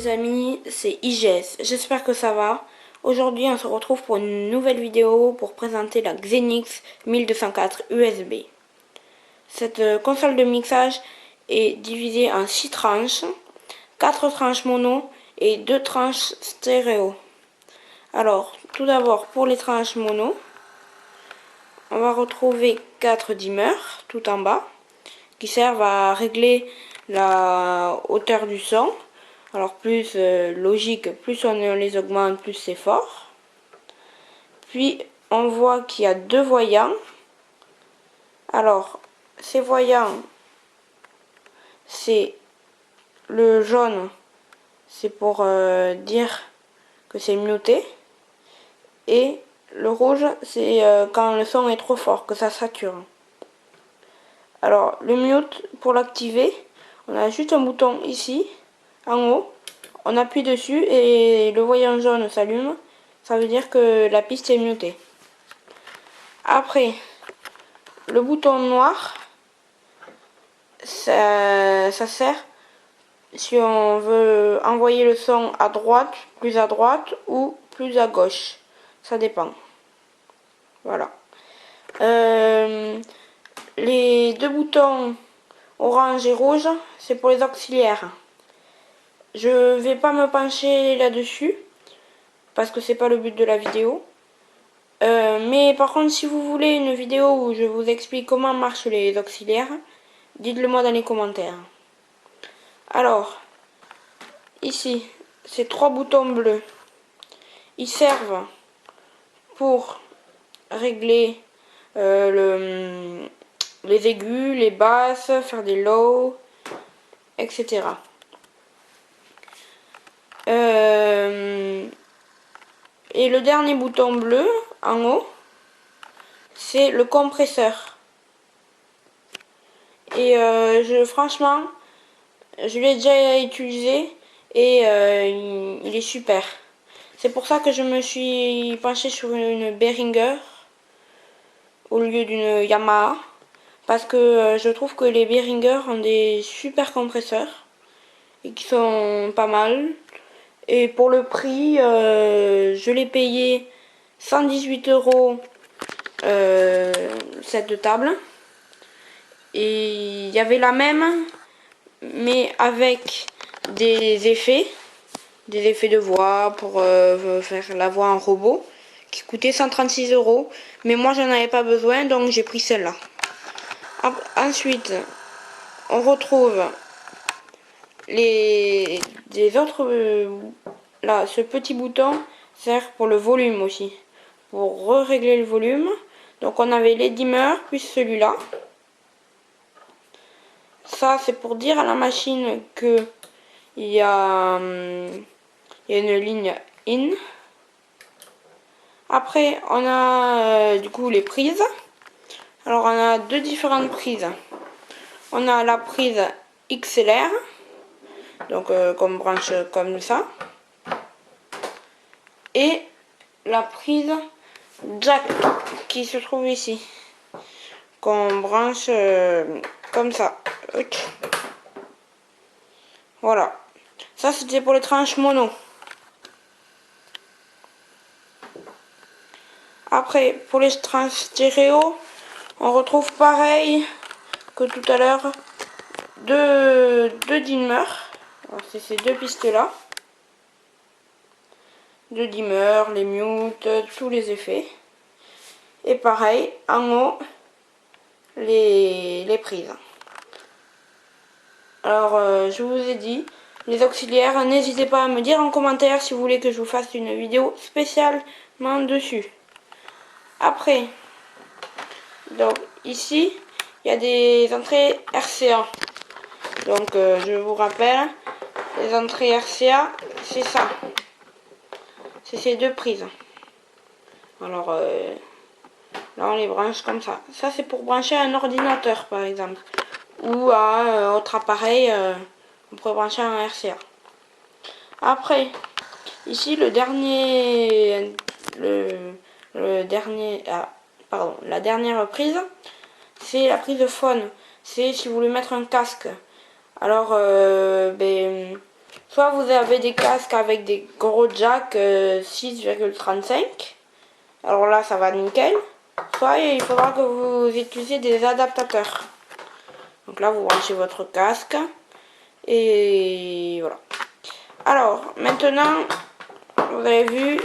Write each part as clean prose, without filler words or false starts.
les amis, c'est IGS, j'espère que ça va. Aujourd'hui on se retrouve pour une nouvelle vidéo pour présenter la Xenix 1204 USB. Cette console de mixage est divisée en 6 tranches, 4 tranches mono et 2 tranches stéréo. Alors tout d'abord pour les tranches mono, on va retrouver 4 dimmers tout en bas qui servent à régler la hauteur du son. Alors plus logique, plus on les augmente, plus c'est fort. Puis on voit qu'il y a 2 voyants. Alors ces voyants, c'est le jaune, c'est pour dire que c'est muté. Et le rouge, c'est quand le son est trop fort, que ça sature. Alors le mute, pour l'activer, on a juste un bouton ici, en haut. On appuie dessus et le voyant jaune s'allume. Ça veut dire que la piste est mutée. Après, le bouton noir, ça sert si on veut envoyer le son à droite ou plus à gauche. Ça dépend. Voilà. Les deux boutons orange et rouge, c'est pour les auxiliaires. Je vais pas me pencher là-dessus parce que c'est pas le but de la vidéo. Mais par contre, si vous voulez une vidéo où je vous explique comment marchent les auxiliaires, dites-le moi dans les commentaires. Alors, ici, ces 3 boutons bleus, ils servent pour régler les aigus, les basses, faire des lows, etc. Et le dernier bouton bleu, en haut, c'est le compresseur. Et franchement, je l'ai déjà utilisé et il est super. C'est pour ça que je me suis penchée sur une Behringer au lieu d'une Yamaha. Parce que je trouve que les Behringer ont des super compresseurs et qui sont pas mal. Et pour le prix, je l'ai payé 118 € cette table. Et il y avait la même, mais avec des effets de voix pour faire la voix en robot, qui coûtait 136 €. Mais moi, j'en avais pas besoin, donc j'ai pris celle-là. Ensuite, on retrouve les autres. Là, ce petit bouton sert pour le volume aussi, pour régler le volume. Donc on avait les dimmers, puis celui-là. Ça, c'est pour dire à la machine que il y a une ligne in. Après, on a du coup les prises. Alors, on a 2 différentes prises. On a la prise XLR, donc comme branche comme ça. Et la prise jack qui se trouve ici, qu'on branche comme ça. Voilà. Ça, c'était pour les tranches mono. Après, pour les tranches stéréo, on retrouve pareil que tout à l'heure, deux dimmers. C'est ces 2 pistes-là. 2 dimmers, les mutes, tous les effets. Et pareil, en haut, les prises. Alors, je vous ai dit, les auxiliaires, n'hésitez pas à me dire en commentaire si vous voulez que je vous fasse une vidéo spécialement dessus. Après, donc ici, il y a des entrées RCA. Donc, je vous rappelle, les entrées RCA, c'est ça. C'est ces 2 prises. Alors, là, on les branche comme ça. Ça, c'est pour brancher un ordinateur, par exemple. Ou à un autre appareil, on pourrait brancher un RCA. Après, ici, la dernière prise, c'est la prise de phone. C'est si vous voulez mettre un casque. Alors, Soit vous avez des casques avec des gros jacks 6,35. Alors là, ça va nickel. Soit il faudra que vous utilisiez des adaptateurs. Donc là, vous branchez votre casque. Et voilà. Alors, maintenant, vous avez vu,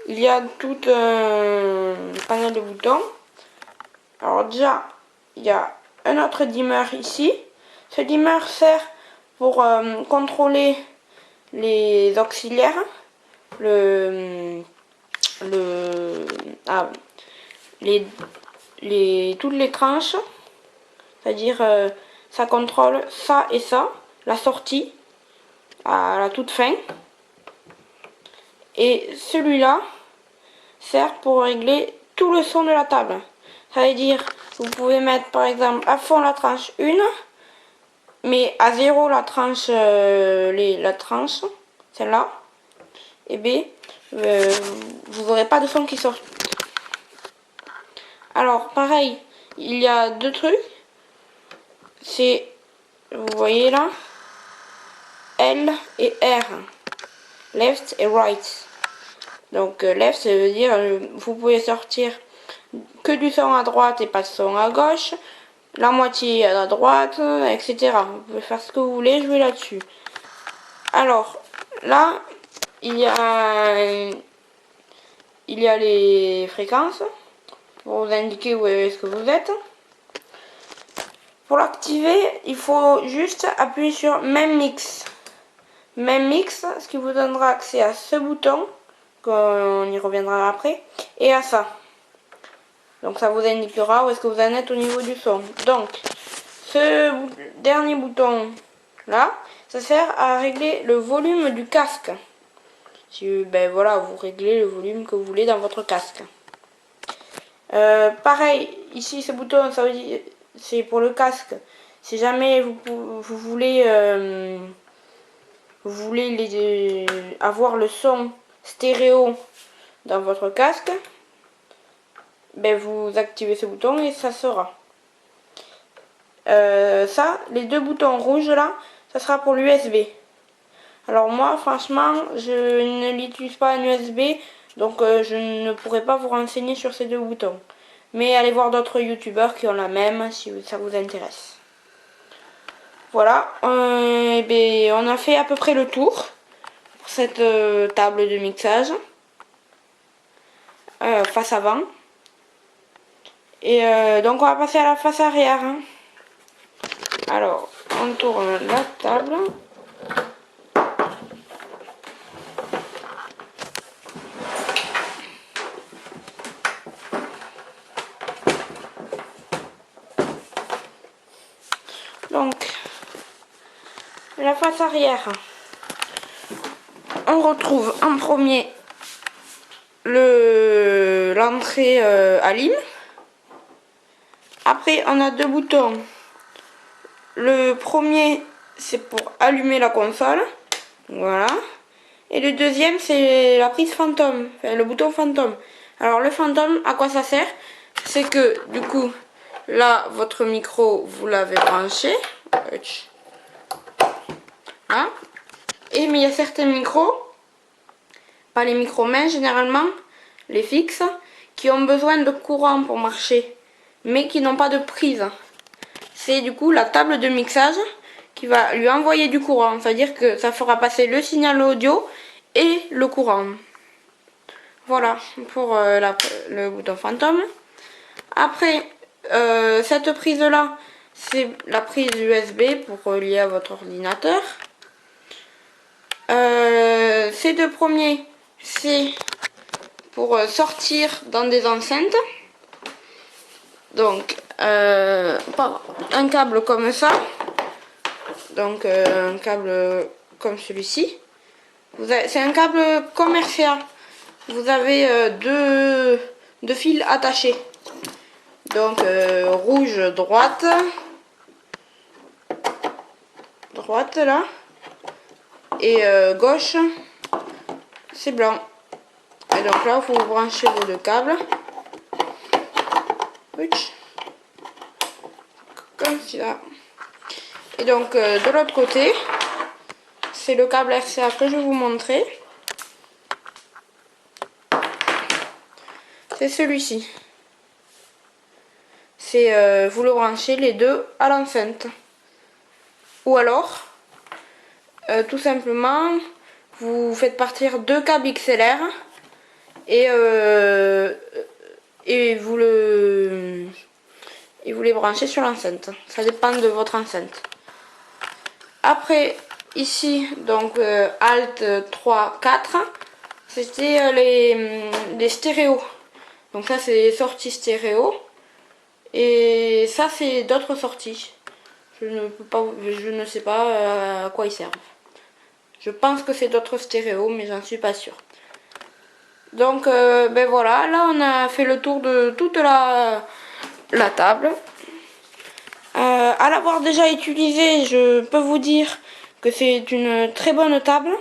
il y a tout un panel de boutons. Alors déjà, il y a un autre dimmer ici. Ce dimmer sert pour contrôler les auxiliaires, toutes les tranches, c'est-à-dire ça contrôle ça et ça, la sortie à la toute fin. Et celui-là sert pour régler tout le son de la table. Ça veut dire, vous pouvez mettre par exemple à fond la tranche 1, mais à 0 la tranche, celle-là, et B, vous n'aurez pas de son qui sort. Alors pareil, il y a deux trucs, c'est, vous voyez là, L et R, left et right. Donc left, ça veut dire vous pouvez sortir que du son à droite et pas de son à gauche, la moitié à la droite, etc. Vous pouvez faire ce que vous voulez, jouer là-dessus. Alors là, il y a les fréquences pour vous indiquer où est-ce que vous êtes. Pour l'activer, il faut juste appuyer sur Même Mix. Même Mix, ce qui vous donnera accès à ce bouton, qu'on y reviendra après, et à ça. Donc ça vous indiquera où est-ce que vous en êtes au niveau du son. Donc, ce dernier bouton là, ça sert à régler le volume du casque. Si, ben voilà, vous réglez le volume que vous voulez dans votre casque. Pareil, ici ce bouton, ça veut dire, c'est pour le casque. Si jamais vous voulez, avoir le son stéréo dans votre casque, ben vous activez ce bouton et ça sera. Ça, les deux boutons rouges là, ça sera pour l'USB. Alors moi, franchement, je ne l'utilise pas en USB, donc je ne pourrai pas vous renseigner sur ces deux boutons. Mais allez voir d'autres youtubeurs qui ont la même, si ça vous intéresse. Voilà, et ben, on a fait à peu près le tour pour cette table de mixage. Face avant. Et donc on va passer à la face arrière. Alors, on tourne la table. Donc, la face arrière, on retrouve en premier l'entrée à lime. Après, on a deux boutons. Le premier, c'est pour allumer la console. Voilà. Et le deuxième, c'est la prise fantôme. Enfin, le bouton fantôme. Alors, le fantôme, à quoi ça sert? C'est que, du coup, là, votre micro, vous l'avez branché. Hein? Et mais il y a certains micros, pas les micros mains généralement, les fixes, qui ont besoin de courant pour marcher, mais qui n'ont pas de prise. C'est du coup la table de mixage qui va lui envoyer du courant, c'est-à-dire que ça fera passer le signal audio et le courant. Voilà pour le bouton fantôme. Après, cette prise là, c'est la prise USB pour relier à votre ordinateur. Ces deux premiers, c'est pour sortir dans des enceintes. Donc, un câble comme ça. Donc, un câble comme celui-ci. C'est un câble commercial. Vous avez deux fils attachés. Donc, rouge, droite là. Et gauche, c'est blanc. Et donc là, vous branchez vos deux câbles. Comme ça. Et donc de l'autre côté, c'est le câble RCA que je vais vous montrer. C'est celui-ci. C'est vous le branchez les deux à l'enceinte. Ou alors, tout simplement, vous faites partir deux câbles XLR et vous les branchez sur l'enceinte. Ça dépend de votre enceinte. Après, ici, donc Alt 3, 4, c'était les stéréos. Donc ça, c'est les sorties stéréo. Et ça, c'est d'autres sorties. Je ne sais pas à quoi ils servent. Je pense que c'est d'autres stéréos, mais j'en suis pas sûre. Donc, ben voilà, là on a fait le tour de toute la table. À l'avoir déjà utilisée, je peux vous dire que c'est une très bonne table.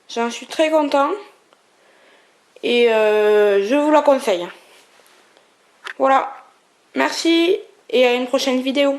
J'en suis très content. Et je vous la conseille. Voilà. Merci et à une prochaine vidéo.